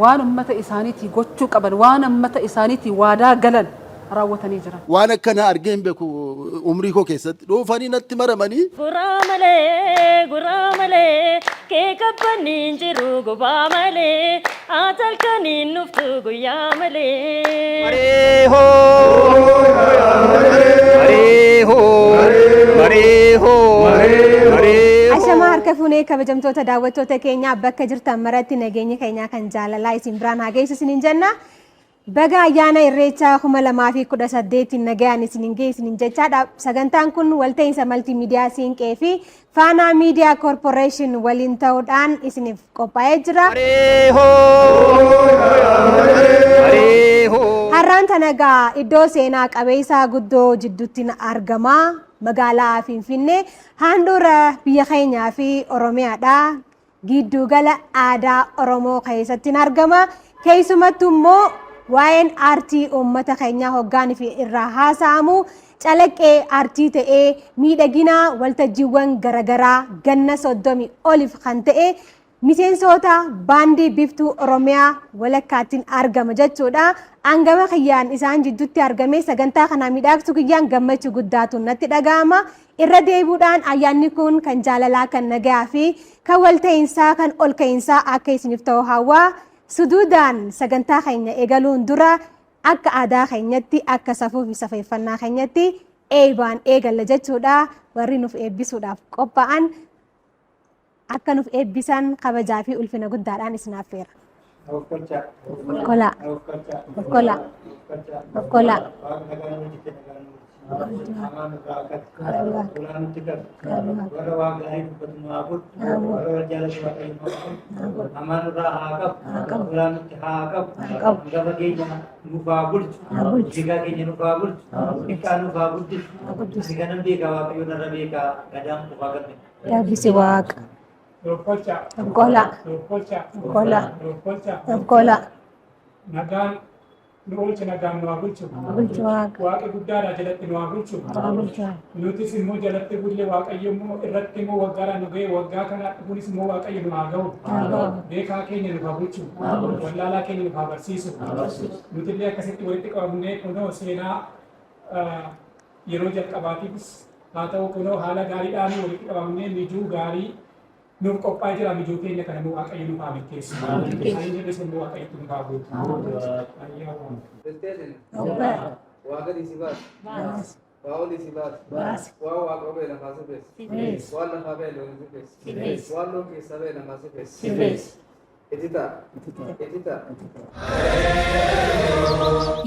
waan ummata isaaniitii gochuu qaban waan ummata isaaniitii waadaa galan raawwatanii jiran. Waan akkana argeen beeku umrii koo keessatti dhuufanii natti maramanii. Guraa malee kee qabbaniin jiru gubaa malee atalkaniin nuftu guyyaa malee. Ashama harka fuunee kabajamtoota daawwattoota keenya bakka jirtan maratti nageenya keenya kan jaalalaa isin biraan haa geessu isiniin jenna. Baga ayyaana irreechaa 2018 nagayaan isiniin geessiniin jechaadha. Sagantaan kun walta'iinsa maltiimiidiyaa Siinqee fi Faanaa Miidiyaa Koorporeeshin waliin ta'uudhaan isiniif qophaa'ee jira. Har'aan tanagaa iddoo seenaa qabeessaa guddoo jidduutti argama. Magaalaa Finfinnee handhuura biyya keenyaa fi Oromiyaadha. Giddugala aadaa Oromoo keessatti argama. Keessumattuu immoo waa'een aartii uummata keenyaa hoggaan fi irraa haasa'amu calaqqee aartii ta'ee miidhagina waltajjiiwwan garaagaraa ganna 30 oliif kan ta'e miseensota baandii Biftuu Oromiyaa walakkaattiin argama jechuudha. Angama kiyyaan isaan jidduutti argame sagantaa kana miidhagsu kiyyaan gammachuu guddaatu natti dhaga'ama. Irra deebuudhaan ayyaanni kun kan jaalalaa kan nagaa fi kan walta'iinsaa kan ol ka'iinsaa akka isiniif ta'u hawwaa. Suduudaan sagantaa keenya eegaluun dura akka aadaa keenyatti akka safuu fi safeeffannaa keenyatti eebaan eegalla jechuudha. Warri nuuf eebbisuudhaaf qophaa'an akka nuuf eebbisan kabajaa fi ulfina guddaadhaan isin affeera. Okkola. Nagaan nuulchi nagaan nu bulchu. Waaqa guddaadha jalatti nu bulchu. Nutis immoo jalatti bulle waaqayyo immoo irratti immoo waggaadha nu ga'e waggaa kana kunis immoo waaqayyo nu haa ga'u. Beekaa keenya nu haa bulchu. Wallaalaa keenya nu haa barsiisu. Nutillee akkasitti walitti qabamnee kunoo seenaa yeroo jalqabaatiifis haa ta'u kunoo haala gaariidhaan walitti qabamnee mijuu gaarii nuuf qophaa'ee jira mijuu keenya kana nu waaqayyo nu haa milkeessu. Ani jedhes immoo waaqayyo nu haa guutu. Waaqa dhisibaat. Waa ol dhisibaat. Waa waaqa ba'e lafaa sifees. Waan lafaa ba'e loon sifees. Waan loon keessaa ba'e namaa sifees.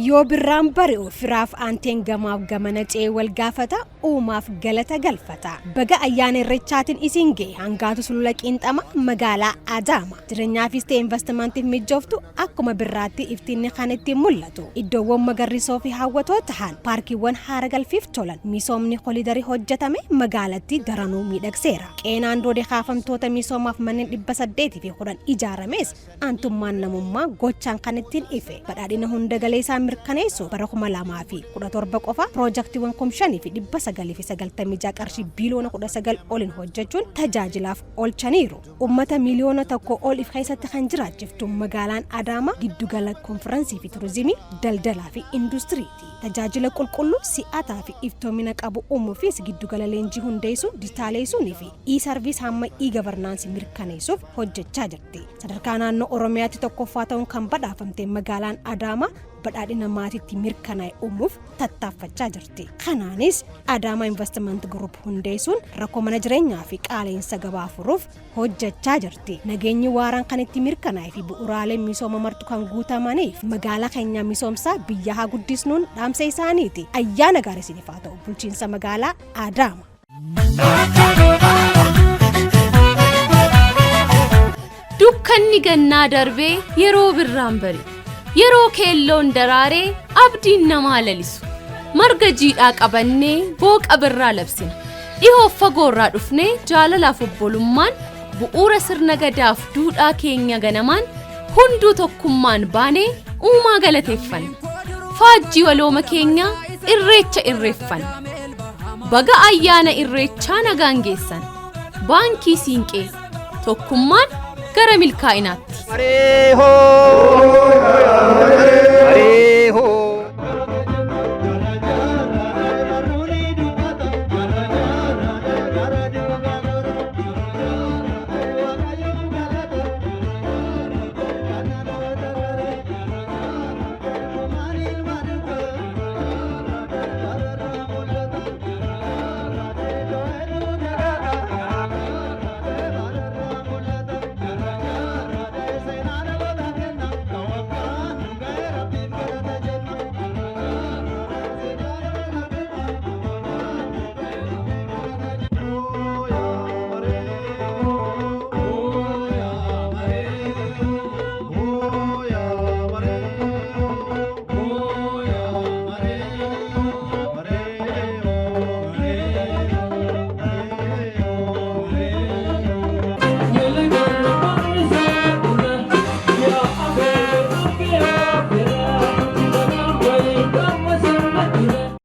Yoo birraan bari'u firaaf aanteen gamaaf gamana cee wal gaafata uumaaf galata galfata. Baga ayyaana irreechaatiin isin ga'e hangaatu sulula qiinxama magaalaa Adaama. Jireenyaafis ta'e investimantiif mijooftu akkuma birraatti iftiinni kan ittiin mul'atu. Iddoowwan magariisoo fi hawwatoo tahan paarkiiwwan haara galfiif tolan misoomni kolidarii hojjetame magaalatti daranuu miidhagseera. Qeenaan doodee kaafamtoota misoomaaf manneen 810 ijaarame. Antummaan namummaa gochaan kan ittiin ife badhaadhina hunda galeessaa mirkaneessu bara 2017 qofa piroojaktiiwwan 5,996 qarshii biiliyoona 19 oliin hojjechuun tajaajilaaf oolchaniiru. Uummata miliyoona tokko oliif keessatti kan jiraachiftu magaalaan Adaamaa giddugala konfiraansii fi turizimii daldalaa fi industiriiti. Tajaajila qulqulluu si'ataa fi iftoomina qabu uumuufis giddugala leenjii hundeessuun dijitaaleessuunii fi e-sarviis hamma e-gavarnaansii mirkaneessuuf hojjechaa jirti. Sadarkaa naannoo Oromiyaatti tokkoffaa ta'uun kan badhaafamte magaalaan Adaamaa badhaadhina maatiitti mirkanaa'e uumuuf tattaaffachaa jirti. Kanaanis Adaamaa Investment Group hundeessuun rakkoo mana jireenyaa fi qaala'insa gabaa furuuf hojjechaa jirti. Nageenyi waaraan kan itti mirkanaa'e fi bu'uuraaleen misooma martu kan guutamaniif magaalaa keenya misoomsaa biyya haa guddisnuun dhaamsa isaaniiti. Ayyaana gaarii isiniif haa ta'u bulchiinsa magaalaa Adaamaa. Dukkanni gannaa darbee yeroo birraan bari yeroo keelloon daraaree abdiin namaa lalisu marga jiidhaa qabannee booqa birraa labsina dhihoof fagoorraa dhufnee jaalalaaf obbolummaan bu'uura sirna gadaaf duudhaa keenya ganamaan hunduu tokkummaan baanee uumaa galateeffanna faajjii walooma keenya irreecha irreeffanna baga ayyaana irreechaa nagaan geessan baankii Siinqee tokkummaan gara milkaa'inaatti.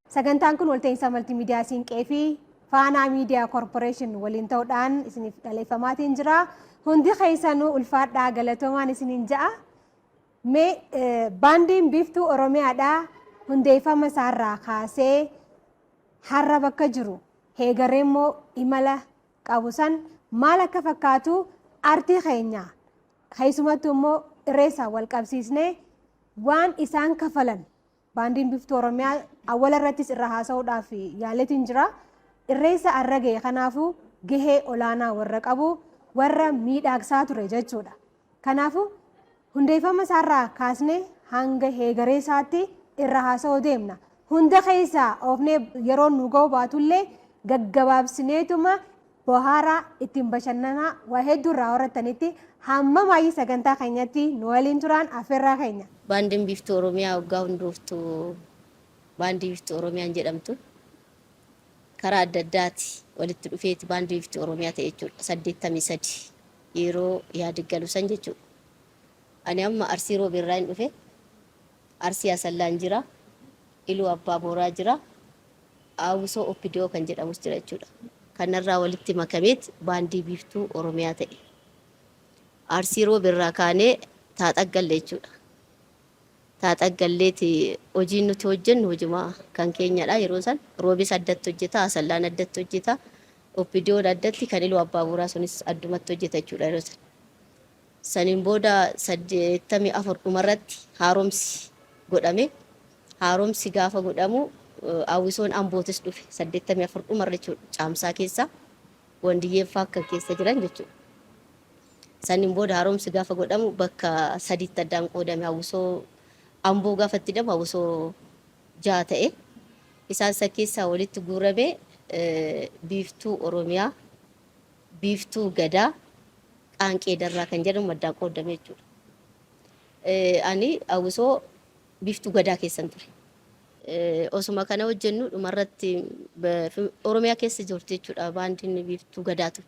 Sagantaan kun walta'iinsa maltiimiidiyaa Siinqee fi Faanaa Miidiyaa Koorporeeshin waliin ta'uudhaan isiniif dhaleeffamaatiin jira. Hundi keessanuu ulfaadhaa galatoomaan isiniin ja'a. Mee baandiin biiftuu Oromiyaadhaa hundeeffama isaarraa kaasee har'a bakka jiru heegaree immoo imala qabu san maal akka fakkaatu aartii keenya keessumattuu immoo irreessaa wal qabsiisnee waan isaan kafalan baandiin biiftuu Oromiyaa awwala irrattis irra haasa'uudhaaf yaaletiin jira. Irreessa arra ga'e kanaafuu gahee olaanaa warra qabu warra miidhagsaa ture jechuudha. Kanaafuu hundeeffama isaarraa kaasnee hanga heegaree isaatti irra haasa'uu deemna. Hunda keessaa oofnee yeroo nu ga'u baatullee gaggabaabsineetuma bohaaraa ittiin bashannanaa waa hedduu irraa horatanitti hamma maayii sagantaa keenyatti nu waliin turan affeerraa keenya. Baandiin biiftuu Oromiyaa waggaa hundooftuu baandii biiftuu Oromiyaan jedhamtu karaa adda addaati walitti dhufeeti baandii biiftuu Oromiyaa ta'e jechuudha. 83 yeroo yaadaggalu san jechuudha. Ani amma Arsii Roobirraa hin dhufe, Arsii Asallaan jira, Iluu Abbaa Booraa jira, Awusoo Oppidiyoo kan jedhamus jira jechuudha. Kanarraa walitti makameet baandii biiftuu Oromiyaa ta'e. Arsii Roobirraa kaanee Taaxaggalle jechuudha. Taaxaggalleeti hojiin nuti hojjennu hojima kan keenyadha. Yeroo san Roobis addatti hojjeta, Asallaan addatti hojjeta, Oppidiyoon addatti, kan Iluu Abbaa Booraa sunis addumatti hojjeta jechuudha yeroo san. Saniin booda 84 dhumarratti haaromsi godhame. Haaromsi gaafa godhamu Awwisoon Ambootis dhufe 84 dhumarra jechuudha. Caamsaa keessa Wandiyyeeffaa akka keessa jiran jechuudha. Saniin booda haaromsi gaafa godhamu bakka sadiitti addaan qoodame. Awwisoo Amboo gaafa itti dhabu Awwisoo 6 ta'e. Isaan isa keessaa walitti guurame biiftuu Oromiyaa, biiftuu Gadaa, Qaanqee Darraa kan jedhamu addaan qoodame jechuudha. Ani Awwisoo biiftuu Gadaa keessan ture. Osuma kana hojjennu dhumarratti Oromiyaa keessa jirti jechuudha. Baandiin biiftuu Gadaatu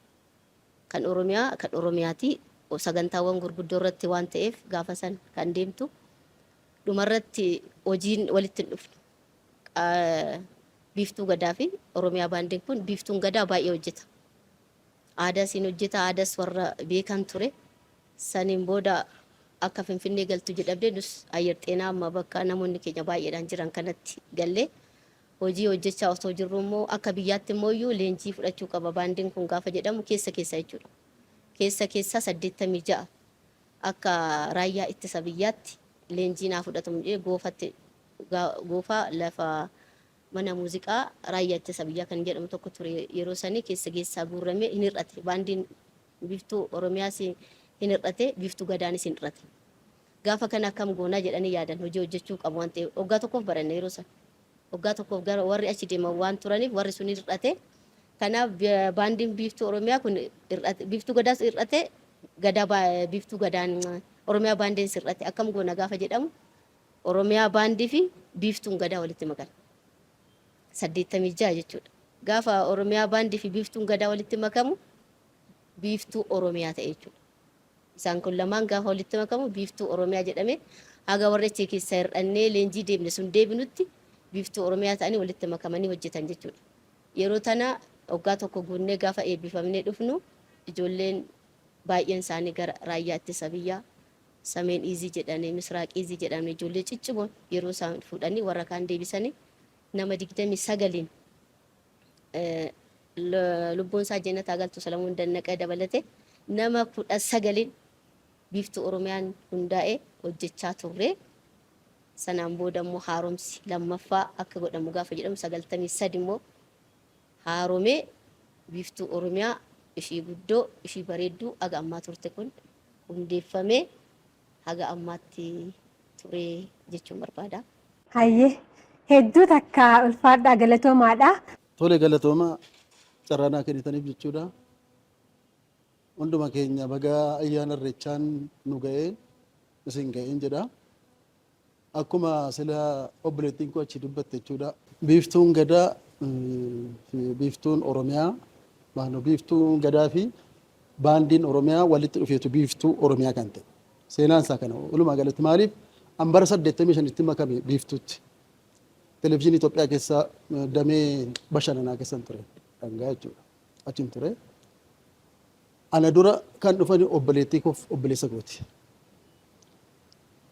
kan Oromiyaa kan Oromiyaati. Sagantaawwan gurguddoo irratti waan ta'eef gaafa san kan deemtu dhumarratti hojiin walitti hin dhufne. Biiftuu Gadaa fi Oromiyaa baandiin kun biiftuun Gadaa baay'ee hojjeta. Aadaa siin hojjeta, aadaas warra beekan ture. Saniin booda akka Finfinnee galtu jedhamde nus Ayyar Xeenaa amma bakka namoonni keenya baay'eedhaan jiran kanatti gallee hojii hojjechaa osoo jirru immoo akka biyyaatti immoo iyyuu leenjii fudhachuu qaba baandiin kun gaafa jedhamu keessa jechuudha. Keessa 86 akka raayyaa ittisa biyyaatti leenjii naa fudhatamu jedhee goofaa lafa mana muuziqaa raayyaa ittisa biyyaa kan jedhamu tokko ture. Yeroo sanii keessa guurramee hin hir'ate. Baandiin biiftuu Oromiyaas hin hir'ate, biiftuu Gadaanis hin hir'ate. Gaafa kana akkam goonaa jedhanii yaadan hojii hojjechuu qabu waan ta'eef waggaa tokkoof baranne yeroo san. Waggaa tokkoof gara warri achi deeman waan turaniif warri sun hir'ate. Kanaaf baandiin biiftuu Oromiyaa kun hir'ate, biiftuu Gadaas hir'ate, biiftuu Gadaan Oromiyaa baandiin hir'ate. Akkam goona gaafa jedhamu Oromiyaa baandii fi biiftuun Gadaa walitti makan. 86 jechuudha. Gaafa Oromiyaa baandii fi biiftuun Gadaa walitti makamu biiftuu Oromiyaa ta'e jechuudha. Isaan kun lamaan gaafa walitti makamu biiftuu Oromiyaa jedhame. Haga warra achi keessa hir'annee leenjii deemne sun deebinutti biiftuu Oromiyaa ta'anii walitti makamanii hojjetan jechuudha. Yeroo tana waggaa tokko guunnee gaafa eebbifamnee dhufnu ijoolleen baay'een isaanii gara raayyaa ittisa biyyaa sameen iizii jedhanii misraaq iizii jedhamanii ijoollee ciccimoon yeroo isaan fuudhanii warra kaan deebisanii nama 29 lubbuun isaa jannata galtu Salamuun Dannaqee dabalate nama 19 biiftuu Oromiyaan hundaa'ee hojjechaa turre. Sanaan booda immoo haaromsi lammaffaa akka godhamu gaafa jedhamu 93 immoo haaromee biiftuu Oromiyaa ishii guddoo ishii bareedduu haga ammaa turte kun hundeeffamee haga ammaatti ture jechuun barbaada. Hayyee hedduu takka ulfaadhaa galatoomaadha. Tole galatoomaa carraanaa kennitaniif jechuudha. Hunduma keenya baga ayyaana irreechaan nu ga'ee isin ga'een jedha. Akkuma sila obboleettiin koo achi dubbatte jechuudha. Biiftuun gadaa biiftuun Oromiyaa biiftuun gadaa fi baandiin Oromiyaa walitti dhufeetu biiftuu Oromiyaa kan ta'e. Seenaan isaa kana walumaa galatti maaliif hambara 85tti makame biiftuutti. Televezyiinii Itoophiyaa keessaa damee bashannanaa keessan ture dhangaa jechuudha. Achiin ture. Ana dura kan dhufani obboleettii koof obboleessa kooti.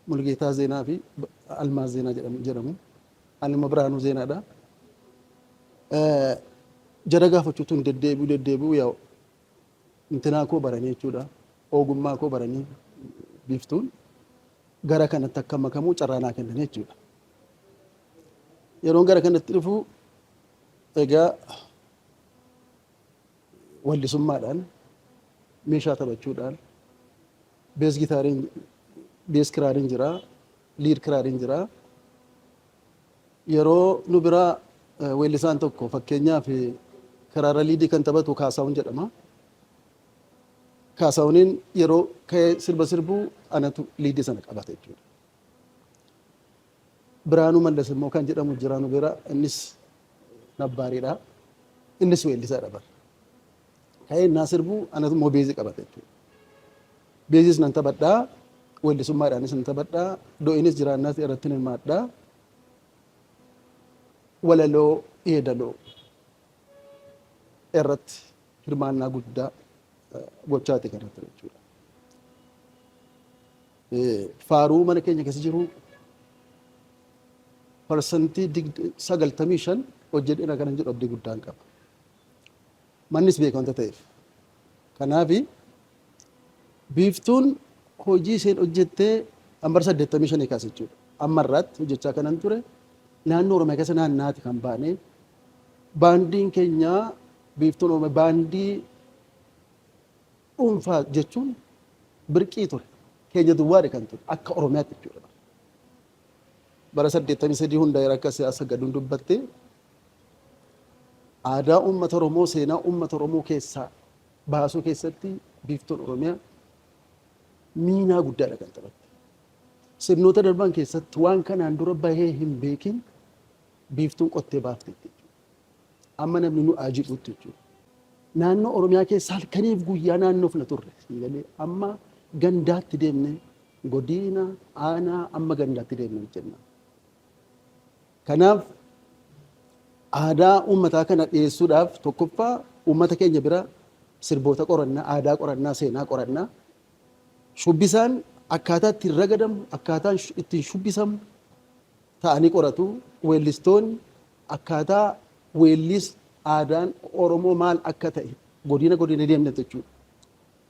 Mulgeetaa Zeenaa fi Almaaz Zeenaa jedhamu. Alma Biraanuu Zeenaadha. Jara gaafachuutu deddeebi'u yaa intinaa koo baranii jechuudha. Ogummaa koo baranii biiftuun gara kanatti akka makamuu carraanaa kennan jechuudha. Yeroon gara kanatti dhufu egaa wallisummaadhaan meeshaa taphachuudhaan bees kiraariin jira, liid kiraariin jira. Yeroo nu biraa weellisaan tokko fakkeenyaaf kiraara liidii kan taphatu Kaasaawun jedhama. Kaasaawuniin yeroo ka'ee sirba sirbuu anatu liidii sana qabata jechuudha. Biraanuu Mallas immoo kan jedhamu jira nu bira innis nabbaariidha. Innis weellisaadha bara. Ka'ee innaa sirbuu anatu immoo beezii qabata jechuudha. Beezis nan taphadhaa, weellisummaadhaanis nan taphadhaa, do'inis jiraannaas irratti hirmaadhaa. Walaloo yeedaloo irratti hirmaannaa guddaa gochaati kan irratti jechuudha. Faaruu mana keenya keessa jiru parsantii 95 hojjedhina kanan jedhu abdii guddaan qaba. Mannis beekamta ta'eef. Kanaaf biiftuun hojii isheen hojjettee hambara 85 kaasa jechuudha. Amma irraatti hojjechaa kanan ture. Naannoo Oromiyaa keessa naannaati kan baane. Baandiin keenya biiftuun Oromiyaa baandii dhuunfaa jechuun birqii ture. Keenya duwwaadha kan ture akka Oromiyaatti jechuudha. Bara 83 hundaa'eera akka siyaasa gaduun dubbatte aadaa uummata Oromoo seenaa uummata Oromoo keessaa baasuu keessatti biiftuun Oromiyaa miinaa guddaadha kan taphatte. Sirnoota darban keessatti waan kanaan dura bahee hin beekin biiftuun qottee baafte jechuudha. Amma namni nu ajiidhuutti jechuudha. Naannoo Oromiyaa keessa halkaniif guyyaa naannoof na turre. Amma gandaatti deemne godina aanaa amma gandaatti deemne jenna. Kanaaf aadaa uummataa kana dhiyeessuudhaaf tokkoffaa uummata keenya bira sirboota qorannaa, aadaa qorannaa, seenaa qorannaa, shubbisaan akkaataa ittiin ragadamu, akkaataa ittiin shubbisamu ta'anii qoratu. Weellistoonni akkaataa weellis aadaan Oromoo maal akka ta'e godina deemne jechuudha.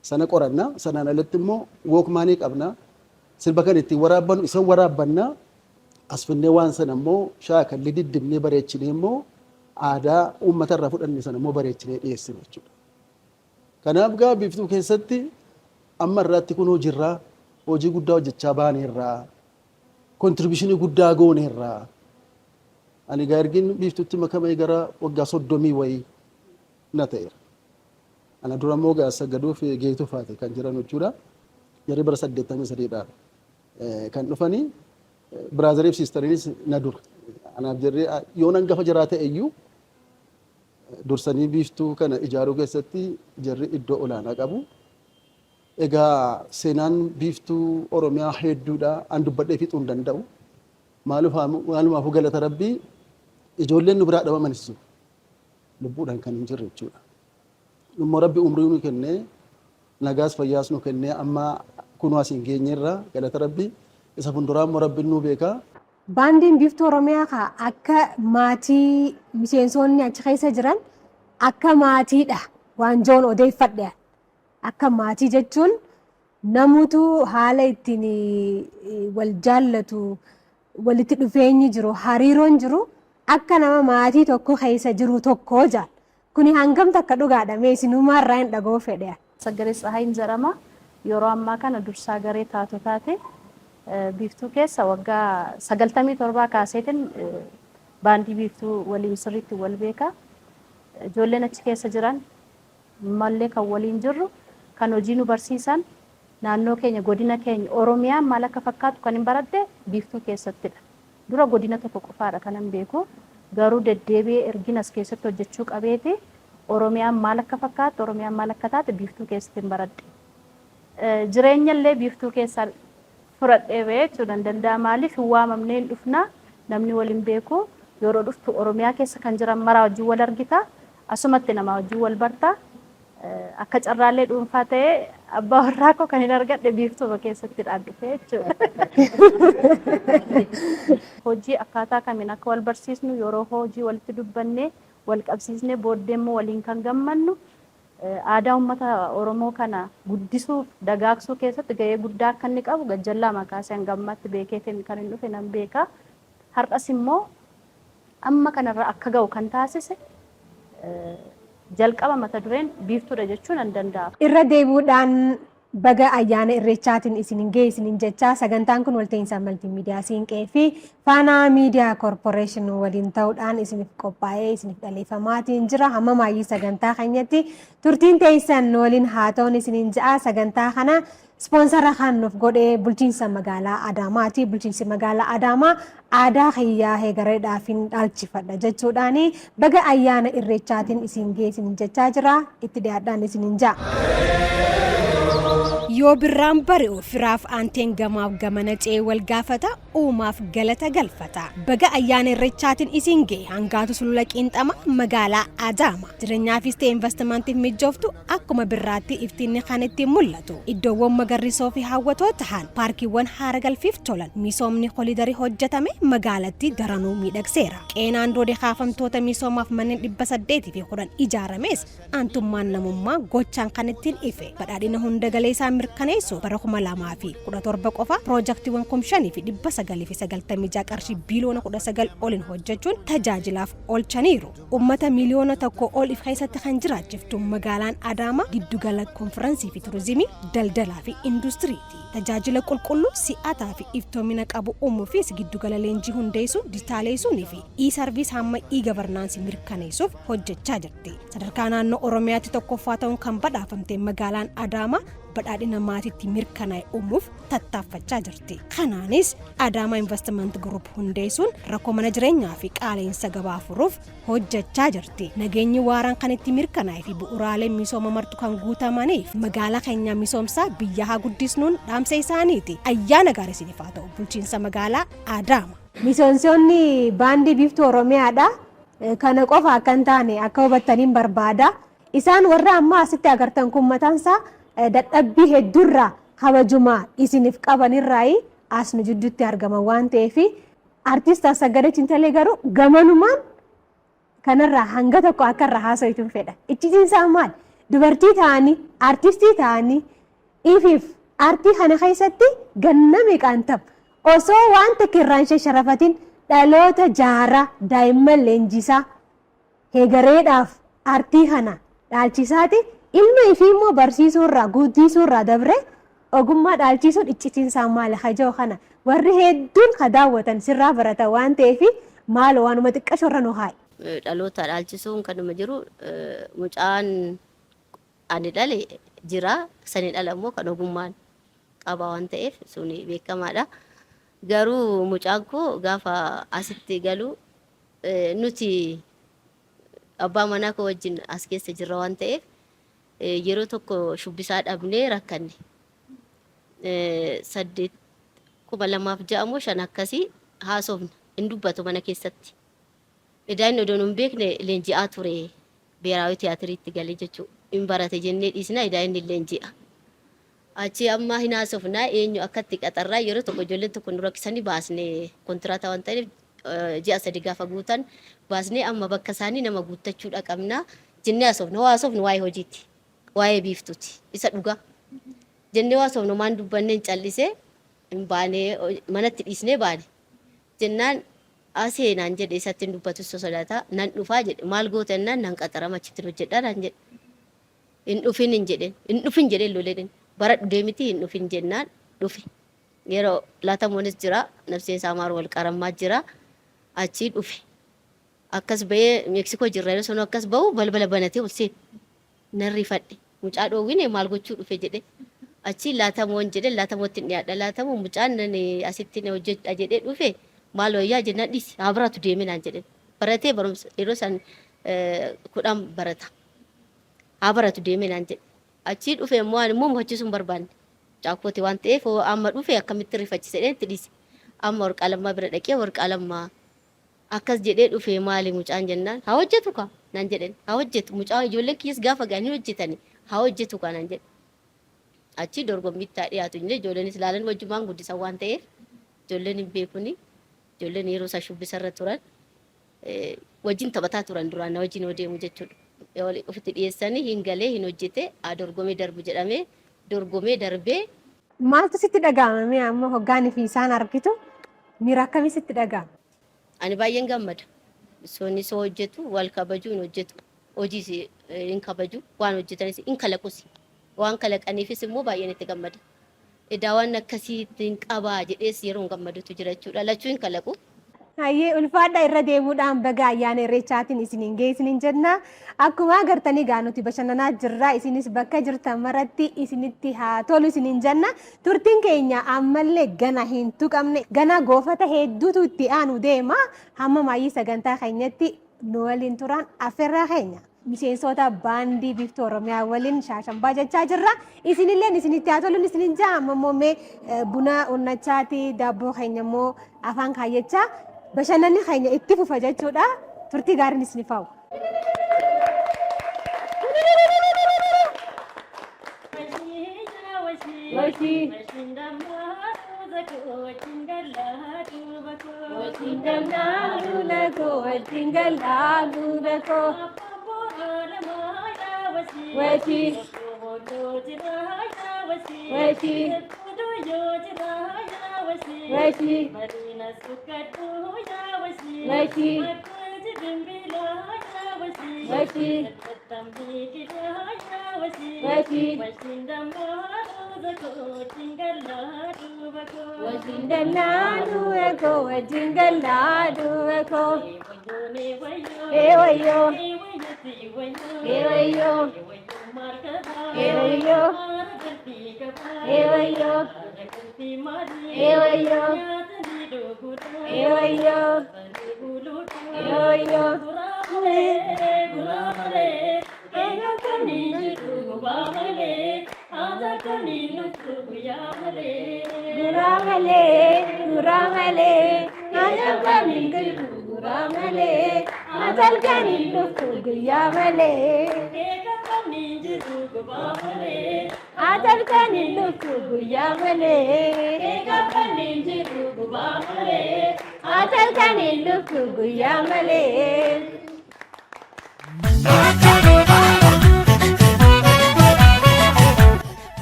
Sana qorannaa, sanaan alatti immoo wookmaanii qabna. Sirba kan ittiin waraabbannu isan waraabbannaa. Asfinnee waan sana immoo shaakalli diddibnee bareechinee immoo aadaa uummata irraa fudhanne sana immoo bareechinee dhiyeessina jechuudha. Kanaaf gaa biiftuu keessatti amma irraatti kun hojiirraa hojii guddaa hojjechaa baaneerraa kontribiishinii guddaa gooneerraa. Ani gaa ergin biiftuutti makamee gara waggaa 30 wayii na ta'eera. Ana dura immoo gaa Saggaduuf Geetuu faate kan jiran jechuudha. Jarri bara 83dhaan kan dhufanii Biraazariif siistariinis na dura. Anaaf jarri yoo nan gafa jiraate iyyuu dursanii biiftuu kana ijaaruu keessatti jarri iddoo olaanaa qabu. Egaa seenaan biiftuu Oromiyaa hedduudha. An dubbadhee fixuu hin danda'u. Maalumaafuu galata Rabbii ijoolleen nu biraa dhabamanis lubbuudhaan kan hin jirre jechuudha. Immoo Rabbi umrii nu kennee nagaas fayyaas nu kennee amma kunoo asiin geenyerra galata rabbii isa fuulduraan immoo rabbiin nu beeka. Baandiin biiftuu Oromiyaa akka maatii miseensonni achi keessa jiran akka maatiidha waanjoon odeeffadhe. Akka maatii jechuun namutu haala ittiin wal jaallatu walitti dhufeenyi jiru hariiroon jiru akka nama maatii tokko keessa jiru tokko jaal. Kuni hangam takka dhugaadha mee isinumaa irraa hin dhagoo fedhe. Saggaree Tsahayin jedhama. Yeroo ammaa kana dursaa garee taatu taate biiftuu keessa waggaa 97 kaaseetiin baandii biiftuu waliin sirriitti wal beeka. Ijoolleen achi keessa jiran mallee kan waliin jirru kan hojii nu barsiisan naannoo keenya godina keenya Oromiyaan maal akka fakkaatu kan hin baradde biiftuu keessattidha. Dura godina tokko qofaadha kan hin beeku. Garuu deddeebi'ee erginas keessatti hojjechuu qabeeti Oromiyaan maal akka fakkaatu Oromiyaan maal akka taate biiftuu keessatti hin baradde. Jireenya illee biiftuu keessaa fudhadhee ba'ee jechuudha hin danda'a maaliif hin waamamnee hin dhufna namni waliin beeku yeroo dhuftu Oromiyaa keessa kan jiran maraa wajjin wal argita asumatti nama wajjin wal barta akka carraallee dhuunfaa ta'ee abbaa warraa koo kan hin argadhe biiftuu keessatti dhaabbate jechuudha. Hojii akkaataa kamiin akka wal barsiisnu yeroo hojii walitti dubbannee wal qabsiisnee booddee immoo waliin kan gammannu aadaa uummata Oromoo kana guddisuuf dagaagsuu keessatti gahee guddaa akka inni qabu gajjallaa makaaseen gammatti beekeetiin kan hin dhufe nan beeka. Har'as immoo amma kanarra akka ga'u kan taasise jalqaba mata dureen biiftuudha jechuun nan danda'a. Irra deebi'uudhaan baga ayyaana irreechaatiin isinin ga'e isinin jechaa sagantaan kun walta'iinsa maltiimiidiyaa siinqee fi faanaa miidiyaa koorporeeshin waliin ta'uudhaan isiniif qophaa'ee isiniif dhaleeffamaatiin jira. Hamma maayyii sagantaa keenyatti turtiin teessan waliin haa ta'uun isinin ja'a. Sagantaa kana ispoonsara kan nuuf godhee bulchiinsa magaalaa Adaamaati. Bulchiinsi magaalaa Adaamaa aadaa hiyyaa heegareedhaaf hin dhaalchifadha jechuudhaan baga ayyaana irreechaatiin isin ga'e isinin jechaa jira. Itti dhiyaadhaan isinin ja'a. Yoo birraan bari'u firaaf aanteen gamaaf gamana ce'ee wal gaafata uumaaf galata galfata. Baga ayyaana irreechaatiin isin ga'e hangaatu sulula qiinxama magaalaa Adaama. Jireenyaafis ta'e investimantiif mijooftu akkuma birraatti iftiinni kan ittiin mul'atu. Iddoowwan magariisoo fi hawwatoo ta'an paarkiiwwan haara galfiif tolan misoomni kolidarii hojjetame magaalattii daranuu miidhagseera. Qeenaan doodee kaafamtoota misoomaaf manneen 810 ijaarames aantummaan namummaa gochaan kan ittiin ife. Badhaadhina hunda galeessaa mirkaneessu bara 2017 qofa piroojaktiiwwan 5,996 qarshii biiliyoona 19 oliin hojjechuun tajaajilaaf oolchaniiru. Uummata miliyoona tokko ol if keessatti kan jiraachiftu magaalaan Adaamaa giddugala konfiraansii fi turizimii, daldalaa fi industiriiti. Tajaajila qulqulluu si'ataa fi iftoomina qabu uumuufis giddugala leenjii hundeessuun dijitaaleessuunii fi e-sarviis hamma e-gavarnaansii mirkaneessuuf hojjechaa jirti. Sadarkaa naannoo Oromiyaatti tokkoffaa ta'uun kan badhaafamte magaalaan Adaamaa badhaadhina maatiitti mirkanaa'e uumuuf tattaaffachaa jirti. Kanaanis Adaamaa Investment Group hundeessuun rakkoo mana jireenyaa fi qaala'insa gabaa furuuf hojjechaa jirti. Nageenyi waaraan kan itti mirkanaa'e fi bu'uuraaleen misooma martu kan guutamaniif magaalaa keenya misoomsaa biyya haa guddisnuun dhaamsa isaaniiti. Ayyaana gaarii isiniif haa ta'u bulchiinsa magaalaa Adaama. Misoomsonni baandii biiftuu Oromiyaadha. Kana qofa akka hin taane akka hubattaniin barbaada. Isaan warra amma asitti agartan kun mataansaa dadhabbii hedduurraa kabajumaa isiniif qabanirraa as nu jidduutti argama waan ta'eef artiist Asaggadee Cintalee garuu gamanumaan kanarraa hanga tokko akka irraa haasa'uun fedha. Iccitiinsaa maal? Dubartii ta'anii artiistii ta'anii ifiif artii kana keessatti ganna meeqaan tapha osoo waan takka irraan sharafatiin dhaloota jaaraa daa'imman leenjisaa heegareedhaaf artii kana dhaalchisaati. Ilma ifii immoo barsiisuurraa guddisuurraa dabre ogummaa dhaalchisuun iccitiinsaa maali hajoo kana warri hedduun ka daawwatan sirraa barata waan ta'eef maal waanuma xiqqashorra nu haayi. Dhaloota dhaalchisuun kanuma jiru mucaan ani dhale jira sani dhala immoo kan ogummaan qaba waan ta'eef suni beekamaadha. Garuu mucaan koo gaafa asitti galu nuti abbaa manaa koo wajjin as keessa jirra waan ta'eef yeroo tokko shubbisaa dhabnee rakkanne 8,206 akkasii haasofna hin dubbatu mana keessatti. Idaan odoon hin beekne leenji'aa ture beeraawi tiyaatiriitti galee jechuudha. Hin barate jennee dhiisna idaan inni leenji'a. Achi amma hin haasofnaa eenyu akkatti qaxarraa yeroo tokko ijoolleen tokko nu rakkisanii baasnee kontiraataa waan ta'eef ji'a 3 gaafa guutan baasnee amma bakka isaanii nama guuttachuudha qabna jennee haasofnu waa'ee hojiiti waa'ee biiftuuti isa dhugaa jennee haasofnu maan dubbanneen callisee baanee manatti dhiisnee baane jennaan aseenaan jedhe isatti hin dubbatu sodaata nan dhufaa jedhe maal gootannaan nan qaxarama achitti hojjedhaa naan jedhe hin dhufin jedhe loleen bara deemiti hin dhufin jennaan dhufe yeroo laatamonis jira nafsee isaa maaru wal qarammaa jira achi dhufe akkas bahee Meeksikoo jirra yeroo sanoo akkas bahu balbala banatee ol seen nan rifadhe mucaa dhoowwine maal gochuu dhufe jedhe achi laatamoon jedhe laatamootti dhiyaadha laatamoo mucaan asitti hojjedha jedhe dhufe maal wayyaa jennaan dhiisi haa baratu deeme naan jedhe baratee barumsa yeroo san 10 barata haa baratu deeme naan jedhe achi dhufe immoo immoo muhachisuun barbaanne caakkooti waan ta'eef amma dhufe akkamitti rifachise itti dhiise amma warqaalammaa bira dhaqee warqaalammaa akkas jedhee dhufe maali mucaan jennaan haa hojjetu ka naan jedhen haa hojjetu mucaa ijoollee kiis gaafa gaanii hojjetani haa hojjetu ka naan jedhe achi dorgommitti haa dhiyaatu illee ijoolleenis ilaalan wajjumaan guddisan waan ta'eef ijoolleen hin beekuni ijoolleen yeroo isaa shubbisarra turan wajjin taphataa turan duraan na wajjin deemu jechuudha. Ofitti dhiyeessanii hin galee hin hojjete dorgomee darbu jedhamee dorgomee darbee. Maaltu sitti dhaga'ame amma hoggaanii fi isaan argitu miira akkamii sitti dhaga'ama? Ani baay'een gammada. Soonni soo hojjetu wal kabajuu hin hojjetu hojiis hin kabaju waan hojjetanis hin kalaqus waan kalaqaniifis immoo baay'een itti gammada. Edaa waan akkasiitiin qabaa jedhees yeroo hin gammadutu jira jechuudha lachuu hin kalaqu. Hayyee ulfaadha irra deemuudhaan baga ayyaana irreechaatiin isiniin geessiniin jenna. Akkuma agartanii nuti bashannanaa jirra isinis bakka jirtan maratti isinitti haa tolu isiniin jenna. Turtiin keenya ammallee gana hin tuqamne gana goofata hedduutu itti aanu deema. Hamma maayyii sagantaa keenyatti nu waliin turan affeerraa keenya. Miseensota baandii biiftuu Oromiyaa waliin shaashambaa jechaa jirra. Isinillee isinitti haa toluun isiniin jaa ammoo buna onnachaati daabboo keenya immoo afaan kaayyachaa. Bashannanni keenya itti fufa jechuudha. Turtii gaariin isiniif haa ta'u.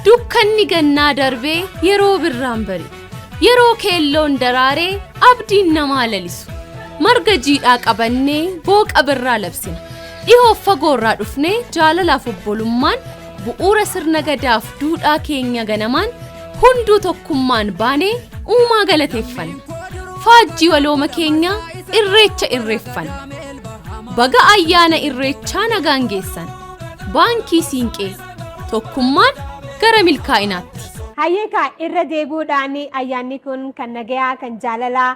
Dukkanni gannaa darbee yeroo birraan bari yeroo keelloon daraaree abdiin namaa lalisu marga jiidhaa qabannee booqa birraa labsina dhihoof fagoorraa dhufnee jaalalaaf obbolummaan bu'uura sirna gadaaf duudhaa keenya ganamaan hunduu tokkummaan baanee uumaa galateeffanna faajjii walooma keenya irreecha irreeffanna baga ayyaana irreechaa nagaan geessan baankii siinqee tokkummaan gara milkaa'inaatti. Hayyeekaa irra deebuudhaan ayyaanni kun kan nagayaa kan jaalalaa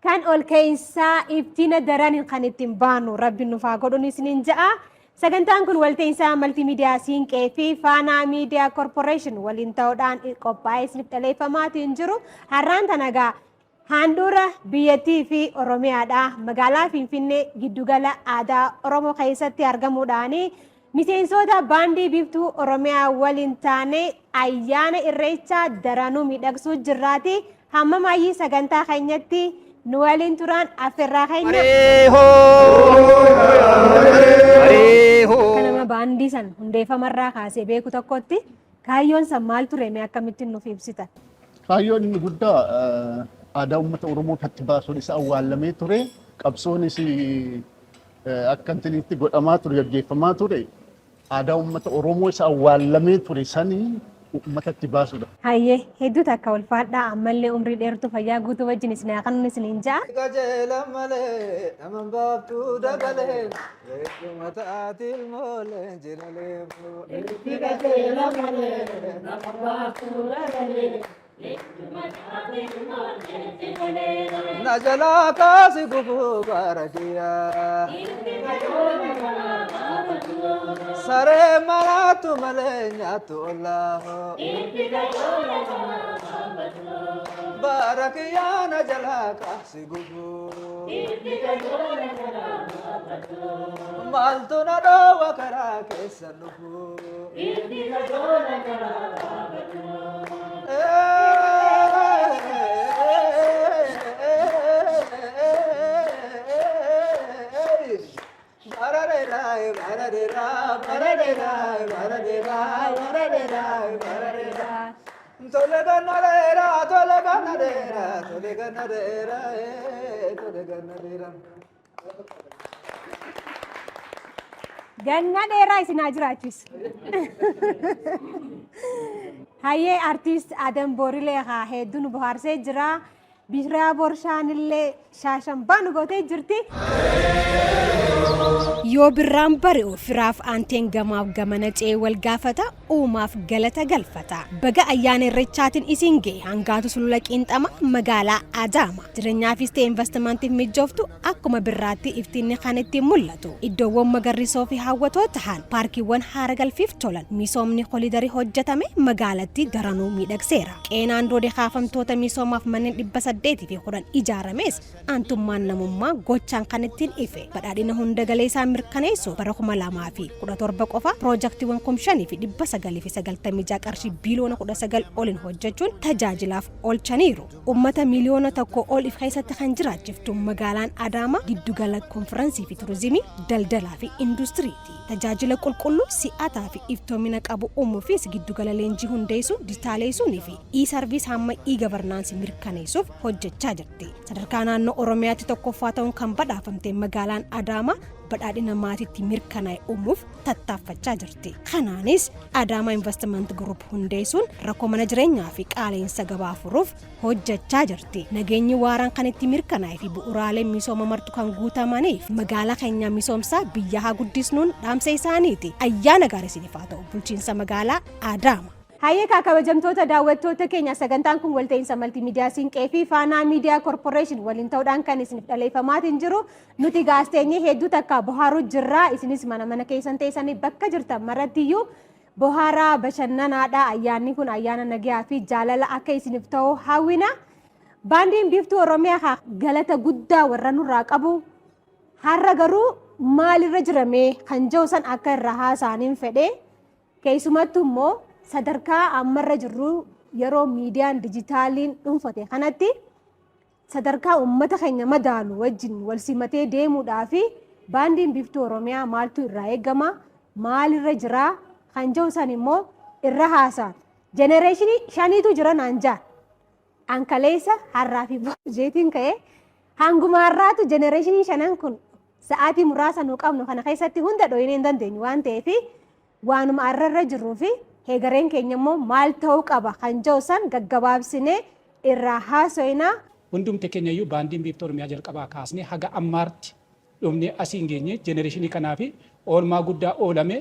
kan ol ka'iinsaa ibtina daran kan ittiin baanu rabbi nuuf haa godhuun isiniin ja'a. Sagantaan kun walta'iinsaa maltiimiidiyaa siinqee fi faanaa miidiyaa koorporeeshin waliin ta'uudhaan qophaa'ee isiniif dhaleeffamaatiin jiru har'aan tanagaa handhuura biyyattii fi Oromiyaadha magaalaa Finfinnee giddugala aadaa Oromoo keessatti argamuudhaan Miseensota baandii biiftuu Oromiyaa waliin taane ayyaana irreechaa daranuu miidhagsuu jirraati. Hamma maayyii sagantaa keenyatti nu waliin turan affeerraa keenya. Kanama baandii san hundeeffamarraa kaasee beeku tokkotti kaayyoon san maal ture mee akkamittiin nuuf ibsitan? Kaayyoon inni guddaa aadaa uummata Oromoo itti baasuun isa awwaalamee ture. Qabsoonis akka intinitti godhamaa ture, gaggeeffamaa ture. Aadaa uummata Oromoo isa awwaalamee ture sanii uummata itti baasuudha. Hayyee hedduu takka ulfaadhaa ammallee umrii dheertuu fayyaa guutuu wajjin isin haa kanuun isiniin ja'a. Qajeela malee nama baaftuu dabalee eegguma ta'aatiin moolee jiralee boo. Qajeela malee nama baaftuu dabalee eegguma ta'aatiin moolee jiralee. Na jalaa kaasi gubuu baarakiyaa. Saree malaatu malee nyaatu ollaa. Baarakiyaa na jalaa kaasi gubuu. Maaltu na dhoowwa karaa keessa dhufuu. Ganna dheeraa isin haa jiraachisu. Hayyee artiist Adam Borilee haa hedduu nu bohaarsee jira. Bisraa Borshaanillee shaashambaa nu gootee jirti. Yoo birraan bari'u firaaf aanteen gamaaf gamana ce'ee wal gaafata uumaaf galata galfata. Baga ayyaana irreechaatiin isin ga'e hangaatu sulula qiinxama magaalaa Adaama. Jireenyaafis ta'e investimantiif mijooftu akkuma birraatti iftiinni kan ittiin mul'atu. Iddoowwan magariisoo fi hawwatoo tahan paarkiiwwan haara galfiif tolan misoomni kolidarii hojjetame magaalatti daranuu miidhagseera. Qeenaan doodee kaafamtoota misoomaaf manneen 810 ijaarames aantummaan namummaa gochaan kan ittiin ife. Badhaadhina hunda galeessaa mirkaneessu bara 2017 qofa piroojaktiiwwan 5,996 qarshii biiliyoona 19 oliin hojjechuun tajaajilaaf oolchaniiru. Uummata miliyoona tokko ol if keessatti kan jiraachiftu magaalaan Adaamaa giddugala konfiraansii fi turizimii, daldalaa fi industiriiti. Tajaajila qulqulluu si'ataa fi iftoomina qabu uumuufis giddugala leenjii hundeessuun dijitaaleessuunii fi e-sarviis hamma e-gavarnaansii mirkaneessuuf hojjechaa jirti. Sadarkaa naannoo Oromiyaatti tokkoffaa ta'uun kan badhaafamte magaalaan Adaamaa badhaadhina maatiitti mirkanaa'e uumuuf tattaaffachaa jirti. Kanaanis Adaamaa Investment Group hundeessuun rakkoo mana jireenyaa fi qaala'insa gabaa furuuf hojjechaa jirti. Nageenyi waaraan kan itti mirkanaa'e fi bu'uuraaleen misooma martu kan guutamaniif magaalaa keenya misoomsaa biyya haa guddisnuun dhaamsa isaaniiti. Ayyaana gaarii isiniif haa ta'u bulchiinsa magaalaa Adaamaa. Hayyee kabajamtoota daawwattoota keenya sagantaan kun walta'iinsa maltiimiidiyaa Siinqee fi Faanaa Miidiyaa Korporeeshin waliin ta'uudhaan kan isiniif dhaleeffamaatiin jiru. Nuti gaazexeessitoonni hedduu takka bohaaruu jirra. Isinis mana keessan teessanii bakka jirtan marattiyyuu bohaaraa bashannanaadha. Ayyaanni kun ayyaana nagaa fi jaalala akka isiniif ta'u hawwina. Baandiin biiftuu Oromiyaa galata guddaa warra nurraa qabu. Har'a garuu maalirra jirame kan jawsan akka irraa haasa'aniin fedhe. Keessumattuu immoo sadarkaa ammarra jirru yeroo miidiyaan dijitaaliin dhuunfate kanatti sadarkaa uummata keenya madaalu wajjin wal simatee deemuudhaa fi baandiin biiftuu Oromiyaa maaltu irraa eegama maalirra jira kan jawsan immoo irra haasa'an. Jenereeshinii shaniitu jira naan jaan ankaleessa har'aa fi boojeetiin ka'ee hanguma har'aatu jenereeshinii shanan kun sa'aatii muraasa nu qabnu kana keessatti hunda dho'inee hin dandeenyu waan ta'eef waanuma har'arra jirruu fi heegareen keenya immoo maal ta'uu qaba kan jawsan gaggabaabsinee irraa haasa'inaa. Hundumti keenya iyyuu baandiin biiftuu Oromiyaa jalqabaa kaasnee haga ammaatti dhumnee asii hin geenye jenereeshinii kanaa fi oolmaa guddaa oolame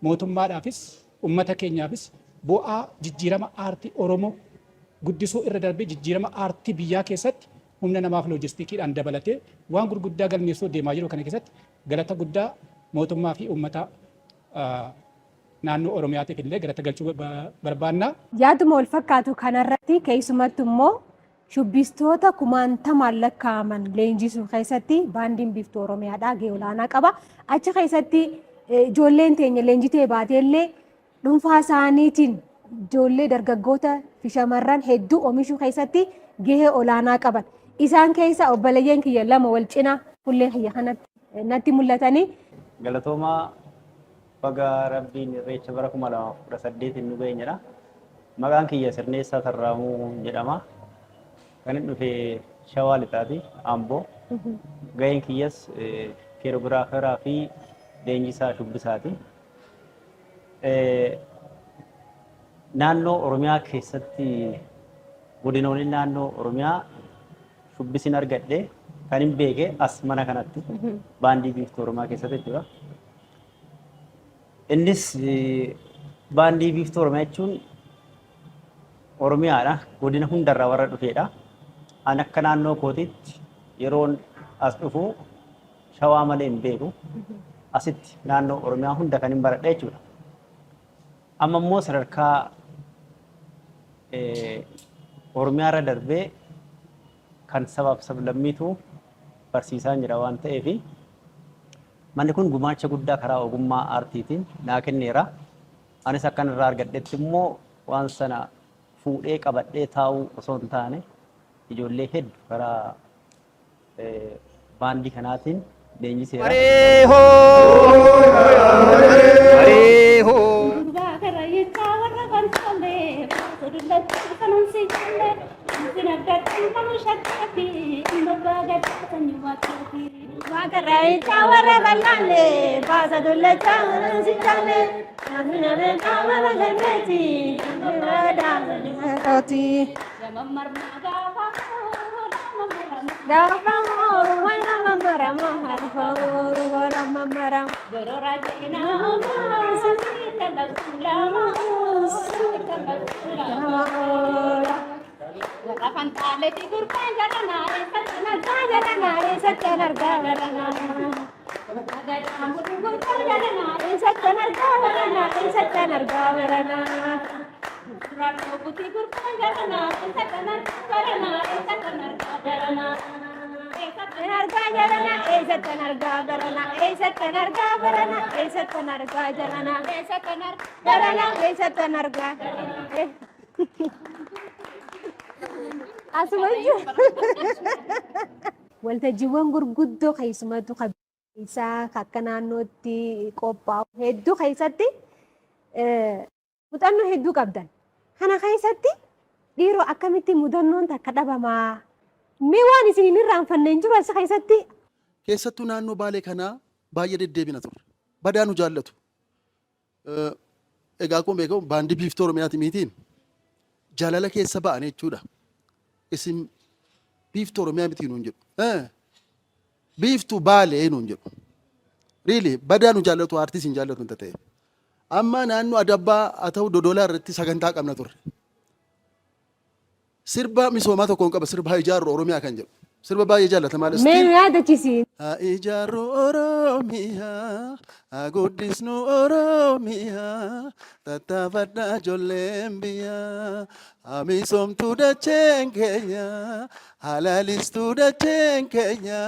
mootummaadhaafis uummata keenyaafis bu'aa jijjiirama aartii Oromoo guddisuu irra darbee jijjiirama aartii biyyaa keessatti humna namaaf loojistikiidhaan dabalatee waan gurguddaa galmeessuu deemaa jiru kana keessatti galata guddaa mootummaa fi uummata naannoo Oromiyaatiif illee galata galchuu barbaanna. Yaaduma wal fakkaatu kanarratti keessumattu immoo shubbistoota kumaantamaan lakkaa'aman leenjisuu keessatti baandiin biiftuu Oromiyaadhaa gahee olaanaa qaba. Achi keessatti ijoolleen teenya leenjitee baateellee dhuunfaa isaaniitiin ijoollee dargaggoota fi shamarran hedduu oomishuu keessatti gahee olaanaa qaban. Isaan keessa obboleeyyan kiyya lama wal cinaa fuullee kiyya kanatti natti mul'atanii. Galatoomaa baga rabbiin irreecha bara 2018 nu geenyedha. Maqaan kiyya Sirneessaa Tarraamuu jedhama. Kan inni dhufe Shawaa Lixaati, Amboo. Gaheen kiyyas keerogiraaferaa fi leenjisaa shubbisaati. Naannoo Oromiyaa keessatti godinoonni naannoo Oromiyaa shubbisiin argadhe kan hin beeke as mana kanatti baandii biiftuu Oromiyaa keessatti jechuudha. Innis baandii biiftuu Oromiyaa jechuun Oromiyaadha. Godina hundarraa warra dhufeedha. An akka naannoo kootiitti yeroon as dhufu Shawaa malee hin beeku. Asitti naannoo Oromiyaa hunda kan hin baradhe jechuudha. Amma immoo sadarkaa Oromiyaa irra darbee kan sabaaf sablammiitu barsiisaan jira waan ta'eef manni kun gumaacha guddaa karaa ogummaa aartiitiin naa kenneera. Anis akkan irraa argadhetti immoo waan sana fuudhee qabadhee taa'uu osoo hin taane ijoollee hedduu karaa baandii kanaatiin leenjiseera. Waltajjiiwwan gurguddoo keessumattuu isaa akka naannootti qophaa'u hedduu keessatti muuxannoo hedduu qabdan. Kana keessatti dhiiroo akkamitti muudannoon takka dhabamaa? Mee waan isin hin irraanfanne hin jiru as keessatti? Keessattuu naannoo Baalee kanaa baay'ee deddeebina turre. Badaa nu jaallatu. Egaa akkuma beekamu baandii biiftuu Oromiyaati miitiin jaalala keessa ba'an jechuudha. Isin biiftuu Oromiyaa miti nuun jedhu. Biiftuu Baalee nuun jedhu. Riili badaa nu jaallatu aartiis hin jaallatu hin ta'e. Amma naannoo Adabbaa haa ta'u Dodolaa irratti sagantaa qabna turre. Sirba misoomaa tokkoon qaba sirba ijaaruu Oromiyaa kan jedhu. Sirba baay'ee jaallatamaa dha. Mee yaadachiisi. Ijaaruu Oromiyaa, guddisnu Oromiyaa, tattaafadhaa ijoolleen biyyaa, misoomtuu dacheen keenya, halaalistuu dacheen keenya,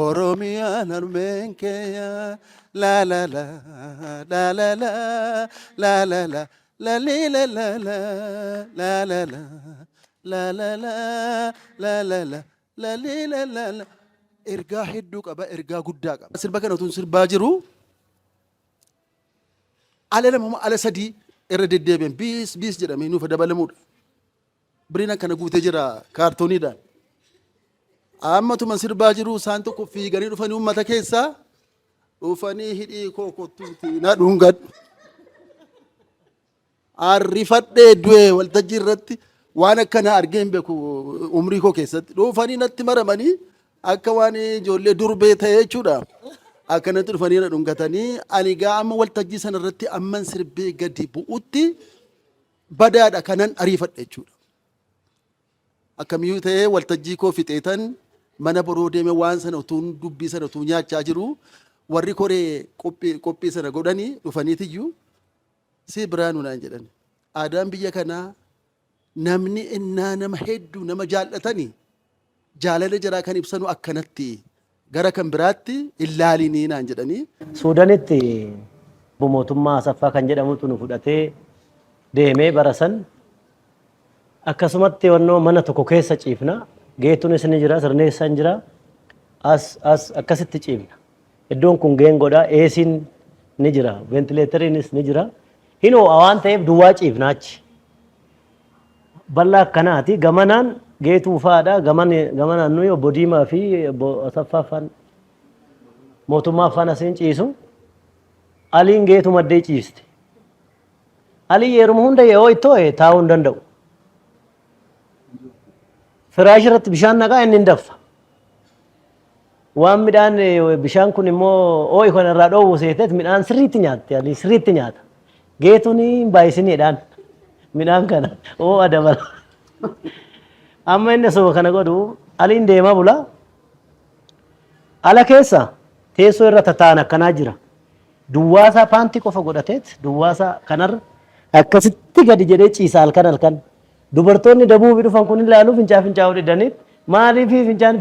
Oromiyaan harmeen keenya. La la la, la la la, la la la, la li la la la, la la la, la la la, la la la. La la la la ergaa hedduu qaba ergaa guddaa qaba. Sirba kana tun sirbaa jiru ala lama ala sadii irra deddeebiin biis jedhamee nuuf dabalamuudha. Biriin akkana guutee jira kaartooniidhaan. Ammatuma sirbaa jiru isaan tokko fiiganii dhufanii uummata keessaa dhufanii hidhii koo kottuuti na dhungadhu. Arrifadhee du'ee waltajjii irratti. Waan akkana argeen beeku umrii koo keessatti dhufanii natti maramanii akka waan ijoollee durbee ta'e jechuudha. Akkanatti dhufanii na dhungatanii ani gaa amma waltajjii sana irratti amman sirbee gadi bu'utti badaadha kanan ariifadhe jechuudha. Akkamiyyuu ta'ee waltajjii koo fixeetan mana boroo deeme waan sana utuun dubbii sana utuu nyaachaa jiru warri koree qophii sana godhanii dhufaniitiyyuu si biraanuu naan jedhan. Aadaan biyya kanaa namni innaa nama hedduu nama jaallatanii jaalala jaraa kan ibsanu akkanatti gara kan biraatti illaalinii naan jedhanii. Suudaanitti mootummaa Asaffaa kan jedhamutu nu fudhatee deemee barasan akkasumatti wannoo mana tokko keessa ciifna. Geetuunis ni jira, sirneessaan jira. As akkasitti ciifna. Iddoon kun geengoodha, eesiin ni jira, ventileeteriinis ni jira. Hinoo waan ta'eef duwwaa ciifna achi. Bal'aa akkanaati. Gamanaan geetuu fa'aadha. Gamanaan nuyi obbo Diimaa fi obbo Asaffaa fa'aan mootummaa fa'aan asiin ciisu. Aliin geetu maddee ciiste. Alii yeruma hunda yoo ittoo taa'uu hin danda'u. Firaash irratti bishaan naqaa inni hin daffa. Waan midhaan bishaan kun immoo ooyi kan irraa dhoowwu seetet midhaan sirriitti nyaatti. Alii sirriitti nyaata. Geetuun baay'isiniidhaan midhaan kana adabala. Amma inni osoo kana godhu aliin deemaa bula. Ala keessa teessoo irra taa'an akkanaa jira. Duwwaasaa paantii qofa godhateet duwwaasaa kanarra akkasitti gadi jedhee ciisa halkan. Dubartoonni dabuufi dhufan kun ilaalu fincaa'uu didaniit maaliif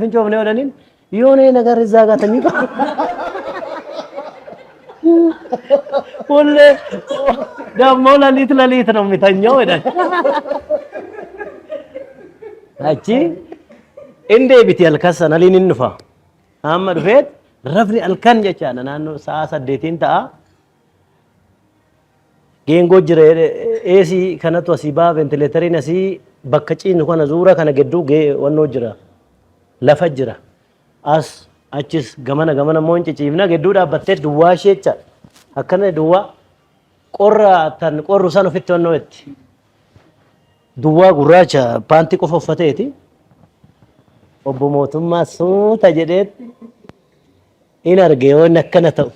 fincoofne jedhaniin yoonee nagarri zaagatanii qabu. Hullee dammoo laliit ነው የሚተኛው jedhan. Achi indee biti halkan sana aliin hin dhufa. Amma dhufeet rafni halkan jechaadha naannoo sa'a 8 ta'a. Geengoo jira eesii kanatu asii baa ventileeteriin asii bakka ciinu kana zuura kana gidduu wannoo jira. Lafa jira. As achis gamana moo hin ciciifna gidduu dhaabbattee duwwaa ishee jecha akkana duwwaa qorru san ofitti wannoo itti. Duwwaa gurraacha paantii qofa uffateeti. Obbo mootummaa suuta jedheet in argee waan akkana ta'u.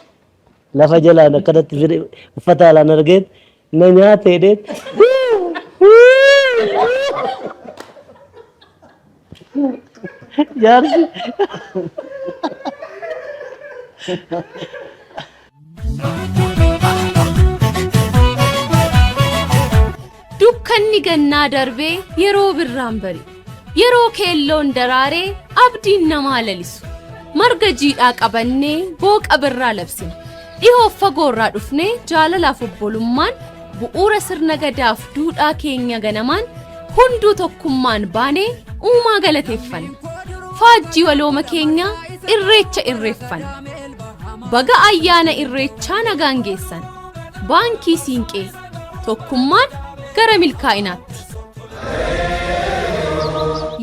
Lafa jalaan akkanatti uffata alaan argeet na nyaata jedheet. Jaarsi. Dukkanni gannaa darbee yeroo birraan bari. Yeroo keelloon daraaree abdiin namaa lalisu. Marga jiidhaa qabannee booqa birraa labsina. Dhihoo fagoorraa dhufnee jaalalaaf obbolummaan bu'uura sirna gadaaf duudhaa keenya ganamaan hunduu tokkummaan baanee uumaa galateeffanna. Faajjii walooma keenya irreecha irreeffanna. Baga ayyaana irreechaa nagaan geessan. Baankii Siinqee tokkummaan gara milkaa'inaatti.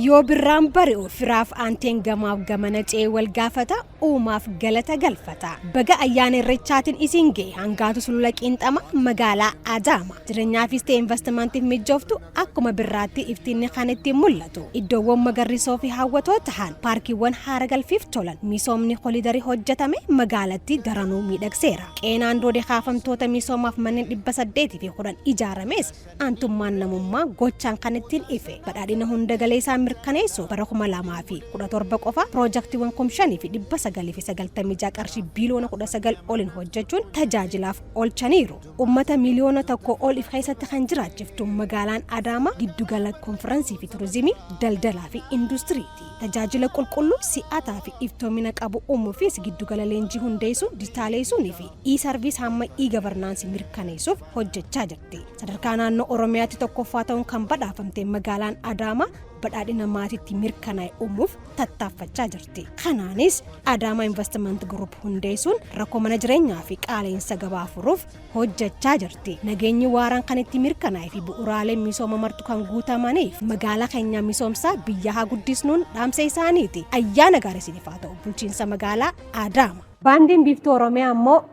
Yoo birraan bari'u firaaf aanteen gamaaf gamana cee wal gaafata uumaaf galata galfata. Baga ayyaana irreechaatiin isin ga'e hangaatu sulula qiinxama magaalaa Adaama. Jireenyaafis ta'e investimantiif mijooftu akkuma birraatti iftiinni kan ittiin mul'atu. Iddoowwan magariisoo fi hawwatoo tahan paarkiiwwan haara galfiif tolan misoomni kolidarii hojjetame magaalatti daranuu miidhagseera. Qeenaan doodee kaafamtoota misoomaaf manneen 810 ijaarames aantummaan namummaa gochaan kan ittiin ife. Badhaadhina hunda galeessaa mirkaneessu bara 2017 qofa piroojaktiiwwan 5,996 qarshii biiliyoona 19 oliin hojjechuun tajaajilaaf oolchaniiru. Uummata miliyoona tokko ol if keessatti kan jiraachiftu magaalaan Adaama giddugala konfiraansii fi turizimii, daldalaa fi industiriiti. Tajaajila qulqulluu si'ataa fi iftoomina qabu uumuufis giddugala leenjii hundeessuun dijitaaleessuunii fi e-sarviis hamma e-gavarnaansii mirkaneessuuf hojjechaa jirti. Sadarkaa naannoo Oromiyaatti tokkoffaa ta'uun kan badhaafamte magaalaan Adaama badhaadhina maatiitti mirkanaa'e uumuuf tattaaffachaa jirti. Kanaanis Adaama Investment Group hundeessuun rakkoo mana jireenyaa fi qaala'insa gabaa furuuf hojjechaa jirti. Nageenyi waaraan kan itti mirkanaa'e fi bu'uuraaleen misooma martu kan guutamaniif magaalaa keenya misoomsaa biyya haa guddisnuun dhaamsa isaaniiti. Ayyaana gaarii isiniif haa ta'u bulchiinsa magaalaa Adaama. Baandiin Biiftuu Oromiyaa immoo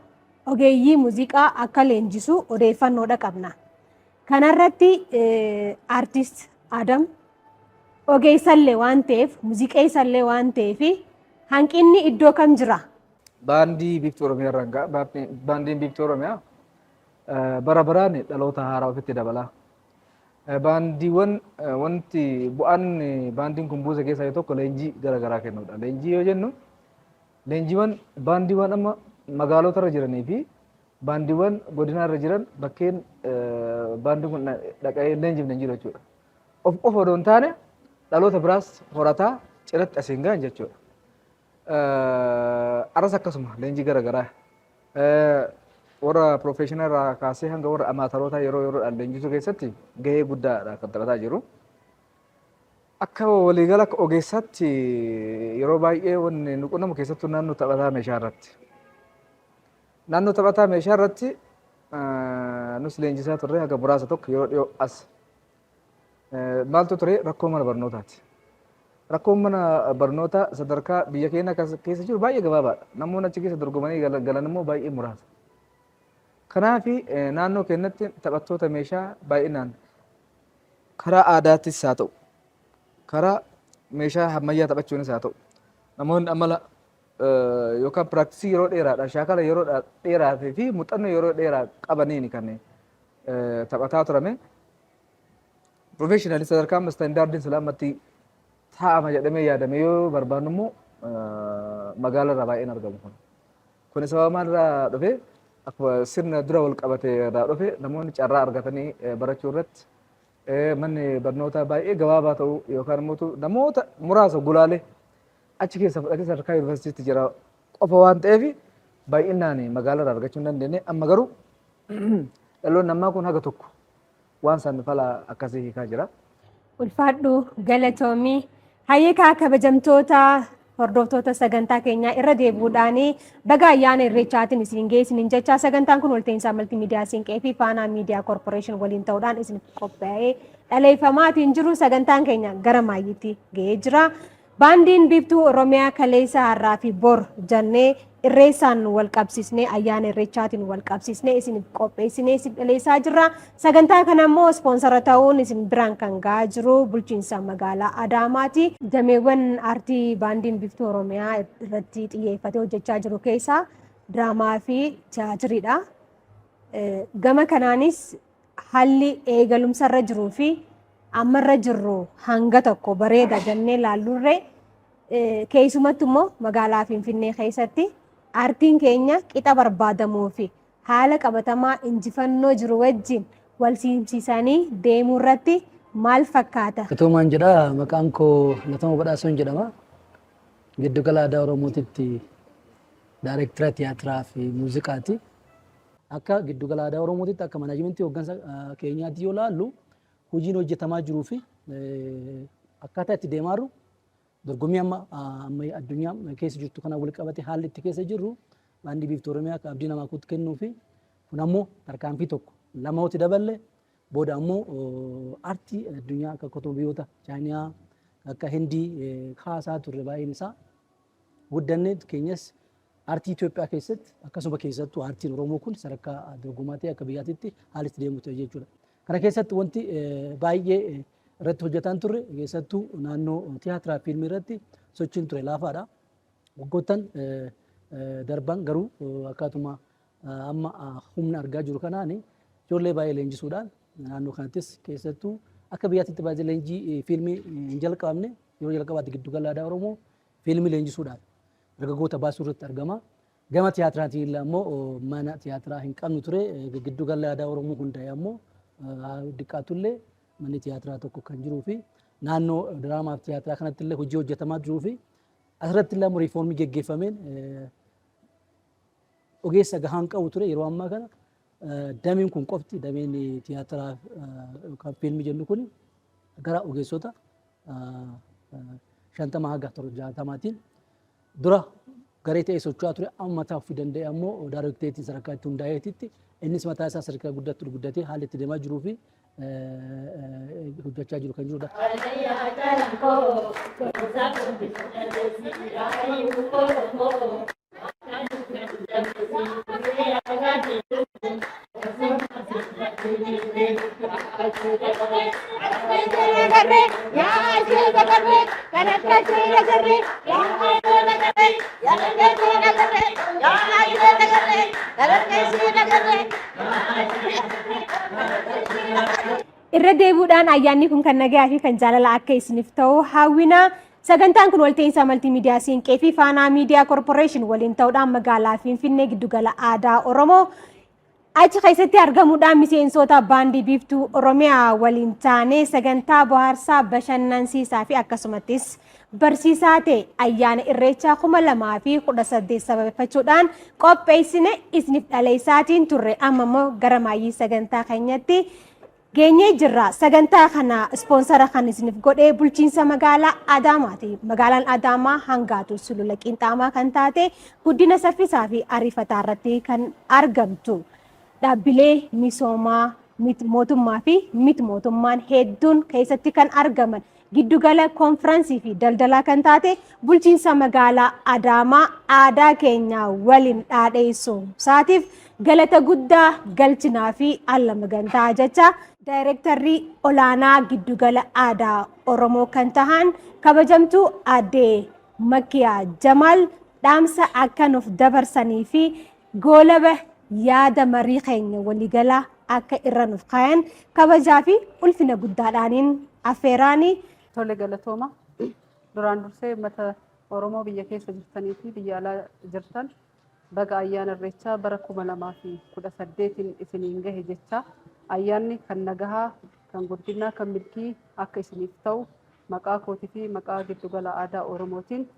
ogeeyyii muuziqaa akka leenjisuu odeeffannoodha qabna. Kanarratti artist Adam ogeessallee waan ta'eef muuziqeessallee waan ta'eef hanqinni iddoo kam jira? Baandii Biiftuu Oromiyaa rangaa baandiin Biiftuu Oromiyaa bara baraan dhaloota haaraa ofitti dabala. Baandiiwwan wanti bu'aan baandiin kun buuse keessaa tokko leenjii garaagaraa kennuudha. Leenjii yoo jennu leenjiiwwan baandiiwwan amma magaalota irra jiranii fi baandiiwwan godina irra jiran bakkeen baandiin kun dhaqee leenjifne jiru jechuudha. Of qofa odoo hin taane dhaloota biraas horataa cinatti asiin gahan jechuudha. Aras akkasuma leenjii garaagaraa warra piroofeeshinaal kaasee hanga warra amaataroota yeroo yeroodhaan leenjisuu keessatti gahee guddaadha kan taphataa jiru. Akka waliigala akka ogeessaatti yeroo baay'ee wanni nu qunnamu keessattuu naannoo taphataa meeshaa irratti. Naannoo taphataa meeshaa irratti nus leenjisaa turre haga muraasa tokko yeroo dhiyoo as. Maaltu ture rakkoo mana barnootaati. Rakkoon mana barnootaa sadarkaa biyya keenya keessa jiru baay'ee gabaabaadha. Namoonni achi keessa dorgomanii galan immoo baay'ee muraasa. Kanaaf naannoo keenyatti taphattoota meeshaa baay'inaan karaa aadaattis haa ta'u karaa meeshaa ammayyaa taphachuunis haa ta'u namoonni amala yookaan piraaktisii yeroo dheeraadha shaakala yeroo dheeraa fi muuxannoo yeroo dheeraa qabaniin kan taphataa turame. Professionally sadarkaa standardiin islaamatti taa'ama jedhamee yaadame yoo barbaannu immoo magaalaa irraa baay'een argamu kun. Kun sababa maalirraa dhufe akkuma sirna dura wal qabate irraa dhufe namoonni carraa argatanii barachuu irratti manni barnootaa baay'ee gabaabaa ta'uu yookaan immoo namoota muraasa gulaalee achi keessa fudhatee sadarkaa yuunivarsiitii jira qofa waan ta'eef baay'inaan magaalaa irraa argachuu hin dandeenye. Amma garuu dhaloonni ammaa kun haga tokko waan san fala akkasii hiikaa jira. Ulfaadhu galatoomii hayyeekaa kabajamtoota hordoftoota sagantaa keenyaa irra deebuudhaan baga ayyaana irreechaatiin isin geessiniin jecha sagantaan kun walta'iinsa maltiimiidiyaa Siinqee fi Faanaa Miidiyaa Koorporeeshin waliin ta'uudhaan isin qophaa'ee dhaleeffamaatiin jiru sagantaan keenya gara maayyiitti ga'ee jira. Baandiin biiftuu Oromiyaa kaleessa har'aa fi bor jennee irreessaan wal qabsiisnee ayyaana irreechaatiin wal qabsiisnee isin qopheessinee isin dhaleessaa jirra. Sagantaa kana immoo ispoonsara ta'uun isin biraan kan ga'aa jiru bulchiinsa magaalaa Adaamaati. Dameewwan aartii baandiin biiftuu Oromiyaa irratti xiyyeeffatee hojjechaa jiru keessaa diraamaa fi tiyaatiriidha. Gama kanaanis haalli eegalumsarra jiruu fi ammarra jirru hanga tokko bareeda jennee laallurre keessumattu immoo magaalaa Finfinnee keessatti aartiin keenya qixa barbaadamuu fi haala qabatamaa injifannoo jiru wajjin wal simsiisanii deemuu irratti maal fakkaata? Katoomaan jedha maqaan koo Latama Badhaasoon jedhama. Giddugala aadaa Oromootitti daayireektira tiyaatiraa fi muuziqaati. Akka giddugala aadaa Oromootitti akka manaajimentii hooggansa keenyaatti yoo laallu hojiin hojjetamaa jiruu fi akkaataa itti deemaa jirru dorgommii amma addunyaa keessa jirtu kana wal qabate haalli itti keessa jirru baandii biiftuu Oromiyaa akka abdii namaa kennuu fi kun ammoo tarkaanfii tokko lamooti daballe booda ammoo aartii addunyaa akka kotoo biyyoota Chaayinaa akka Hindii kaasaa turre baay'een isaa guddannee keenyas aartii Itoophiyaa keessatti akkasuma keessattuu aartiin Oromoo kun sadarkaa dorgomaa ta'e akka biyyaatitti haalli itti deemu ta'e jechuudha. Kana keessatti wanti baay'ee irratti hojjetaan turre keessattuu naannoo tiyaatiraa fiilmii irratti sochiin ture laafaadha. Waggoottan darban garuu akkaatuma amma humna argaa jiru kanaan ijoollee baay'ee leenjisuudhaan naannoo kanattis keessattuu akka biyyaatti baay'ee leenjii fiilmii hin jalqabne yeroo jalqabaatti giddugala aadaa Oromoo fiilmii leenjisuudhaan dargaggoota baasuu irratti argama. Gama tiyaatiraatiin immoo mana tiyaatiraa hin qabnu ture giddugala aadaa Oromoo hundaa'e ammoo diqqaatullee manni tiyaatiraa tokko kan jiruu fi naannoo diraamaa fi tiyaatiraa kanatti illee hojii hojjetamaa jiruu fi asirratti illee ammoo riifoormii geggeeffameen ogeessa gahaan qabu ture yeroo ammaa kana dameen kun qofti dameen tiyaatiraa yookaan fiilmii jennu kun gara ogeessota 50 haga 60 dura garee ta'ee socho'aa ture amma mataa ofii danda'e ammoo daayirekteetiin sadarkaa itti hundaa'eetitti innis mataa isaa sadarkaa guddatee haalli itti deemaa jiruu fi hojjechaa jiru kan jirudha. Irra deebuudhaan ayyaanni kun kan nagaa fi kan jaalala akka isiniif ta'u hawwina. Sagantaan kun walta'iinsa maltiimiidiyaa Siinqee fi Faanaa Miidiyaa Koorporeeshin waliin ta'uudhaan magaalaa Finfinnee giddugala aadaa Oromoo achi keessatti argamuudhaan miseensota baandii biiftuu Oromiyaa waliin taanee sagantaa bohaarsaa bashannansiisaa fi akkasumattis barsiisaa ta'e ayyaana irreechaa 2018 sababeeffachuudhaan qopheessine isiniif dhaleessaatiin turre amma immoo gara maayyii sagantaa keenyatti geenyee jirra. Sagantaa kana ispoonsara kan isiniif godhee bulchiinsa magaalaa Adaamaati. Magaalaan Adaamaa hangaatu sulula Qinxaamaa kan taate guddina saffisaa fi ariifataa irratti kan argamtu. Dhaabbilee misoomaa mootummaa fi miti mootummaan hedduun keessatti kan argaman giddugala konfiraansii fi daldalaa kan taate bulchiinsa magaalaa Adaamaa aadaa keenya waliin dhaadheessuu isaatiif galata guddaa galchinaa fi allama gantaa jecha Daayirektarri olaanaa giddugala aadaa Oromoo kan tahan kabajamtuu aadde Makkiyaa Jamaal dhaamsa akka nuuf dabarsanii fi goolaba yaada marii keenya waliigalaa akka irra nuuf kaayan kabajaa fi ulfina guddaadhaaniin affeeraanii. Tole galatooma. Duraan dursee uummata Oromoo biyya keessa jirtanii fi biyya alaa jirtan baga ayyaana irreechaa bara 2018 isiniin gahe jecha ayyaanni kan nagahaa kan guddinaa kan milkii akka isiniif ta'u maqaa kootii fi maqaa giddugala aadaa Oromootiin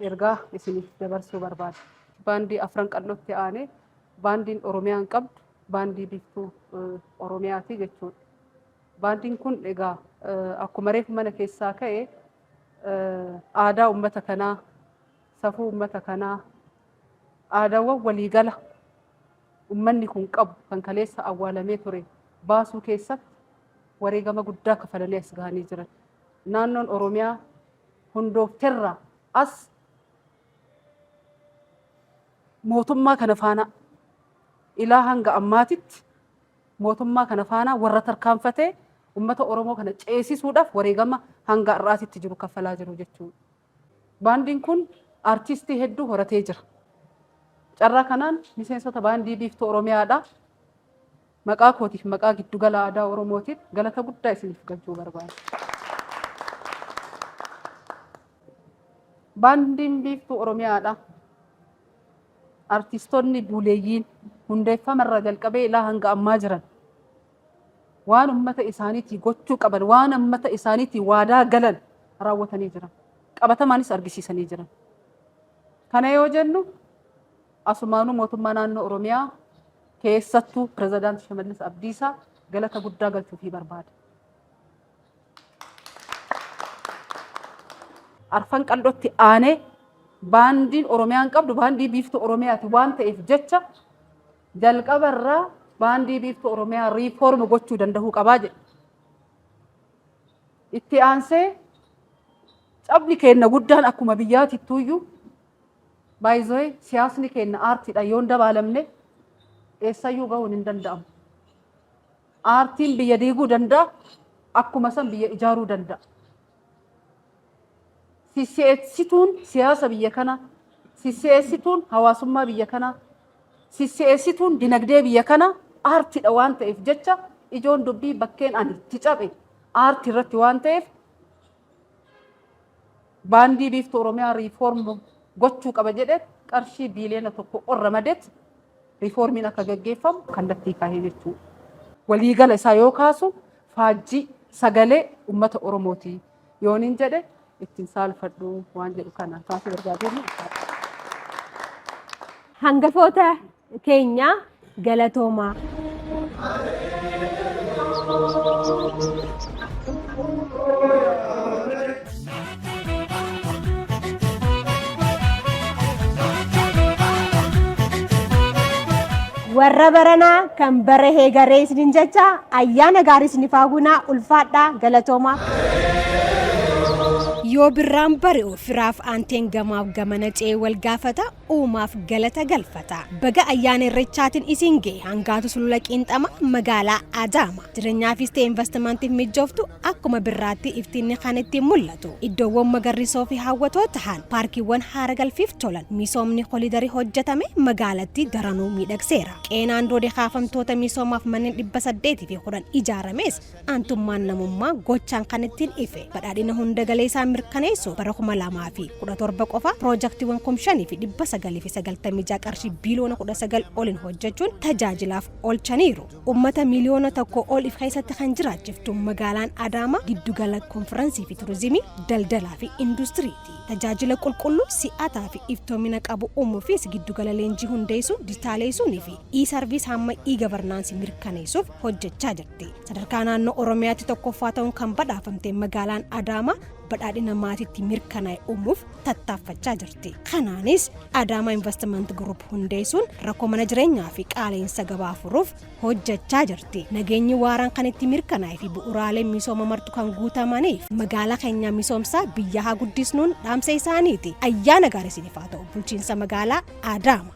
ergaa isiniif dabarsuu barbaada. Baandii afran qal'ootti aanee baandiin Oromiyaan qabdu baandii biiftuu Oromiyaati jechuudha. Baandiin kun egaa akkuma reefu mana keessaa ka'e aadaa uummata kanaa, safuu uummata kanaa, aadaawwan waliigala ummanni kun qabu kan kaleessa awwaalamee ture baasuu keessatti wareegama guddaa kafalanii as gahanii jiran. Naannoon Oromiyaa hundoofterraa as mootummaa kana faana ilaa hanga ammaatitti mootummaa kana faana warra tarkaanfatee ummata Oromoo kana ceesisuudhaaf wareegama hanga har'aatitti jiru kafalaa jiru jechuudha. Baandiin kun artistii hedduu horatee jira. Carraa kanaan miseensota baandii biiftuu Oromiyaadha. Maqaa kootiif maqaa giddugala aadaa Oromootiin galata guddaa isiniif galchuu barbaada. Baandiin biiftuu Oromiyaadha. Artistoonni buleeyyiin hundeeffamarraa jalqabee ilaa hanga ammaa jiran waan ummata isaaniitii gochuu qaban, waan ummata isaaniitii waadaa galan raawwatanii jiran. Qabatamaanis argisiisanii jiran. Kana yoo jennu asumaanuu mootummaa naannoo Oromiyaa keessattuu pirezidaantii Shimallis Abdiisaa galata guddaa galchuufii barbaada. Arfan qal'ootti aanee baandiin Oromiyaan qabdu baandii biiftuu Oromiyaati waan ta'eef jecha jalqabarraa baandii biiftuu Oromiyaa riifoormi gochuu danda'uu qabaa jedhe. Itti aansee cabni keenya guddaan akkuma biyyaatittuuyyuu baay'ee siyaasni keenya aartiidha yoo hin dabaalamne eessayyuu gahuun hin danda'amu. Aartiin biyya diiguu danda'a, akkuma san biyya ijaaruu danda'a. Sisseessituun siyaasa biyya kanaa, sisseessituun hawaasummaa biyya kanaa, sisseessituun dinagdee biyya kanaa aartiidha waan ta'eef jecha ijoon dubbii bakkeen ani itti cabe aartii irratti waan ta'eef baandii biiftuu Oromiyaa riifoormi gochuu qaba jedhee qarshii biiliyoona 1 ramadeet riifoormiin akka gaggeeffamu kallattii kaahee jechuudha. Waliigala isaa yoo kaasu faajjii sagalee uummata Oromooti yooniin jedhe ittiin saalfadhu waan jedhu kana taasii barbaadanii. Hangafoota keenya galatoomaa. Warra baranaa kan bara heegaree isiniin jecha ayyaana gaarii isiniif hawwinaa ulfaadhaa galatoomaa. Yoo birraan bari'u firaaf aanteen gamaaf gamana ce'ee wal gaafata uumaaf galata galfata. Baga ayyaana irreechaatiin isin ga'e hangaatu sulula Qinxaamaa magaalaa Adaama. Jireenyaafis ta'e investimantiif mijooftu akkuma birraatti iftiinni kan ittiin mul'atu. Iddoowwan magariisoo fi hawwatoo tahan paarkiiwwan haara galfiif tolan misoomni kolidarii hojjetame magaalattii daranuu miidhagseera. Qeenaan doodee kaafamtoota misoomaaf manneen 810 ijaarames aantummaan namummaa gochaan kan ittiin ife. Badhaadhina hunda galeessaa mirkaneessu bara 2017 qofa piroojeektiiwwan 5,996 qarshii biiliyoona 19 oliin hojjechuun tajaajilaaf oolchaniiru. Uummata miliyoona tokko oliif keessatti kan jiraachiftu magaalaan Adaamaa giddugala konfiraansii fi turizimii, daldalaa fi industiriiti. Tajaajila qulqulluu si'ataa fi iftoomina qabu uumuufis giddugala leenjii hundeessuun dijitaaleessuunii fi e-sarviis hamma e-gavarnaansii mirkaneessuuf hojjechaa jirti. Sadarkaa naannoo Oromiyaatti tokkoffaa ta'uun kan badhaafamte magaalaan Adaamaa badhaadhina maatiitti mirkanaa'e uumuuf tattaaffachaa jirti. Kanaanis Adaamaa Investment Group hundeessuun rakkoo mana jireenyaa fi qaala'insa gabaa furuuf hojjechaa jirti. Nageenyi waaraan kan itti mirkanaa'ee fi bu'uuraaleen misooma martu kan guutamaniif magaalaa keenya misoomsaa biyya haa guddisnuun dhaamsa isaaniiti. Ayyaana gaarii isiniif haa ta'u bulchiinsa magaalaa Adaamaa.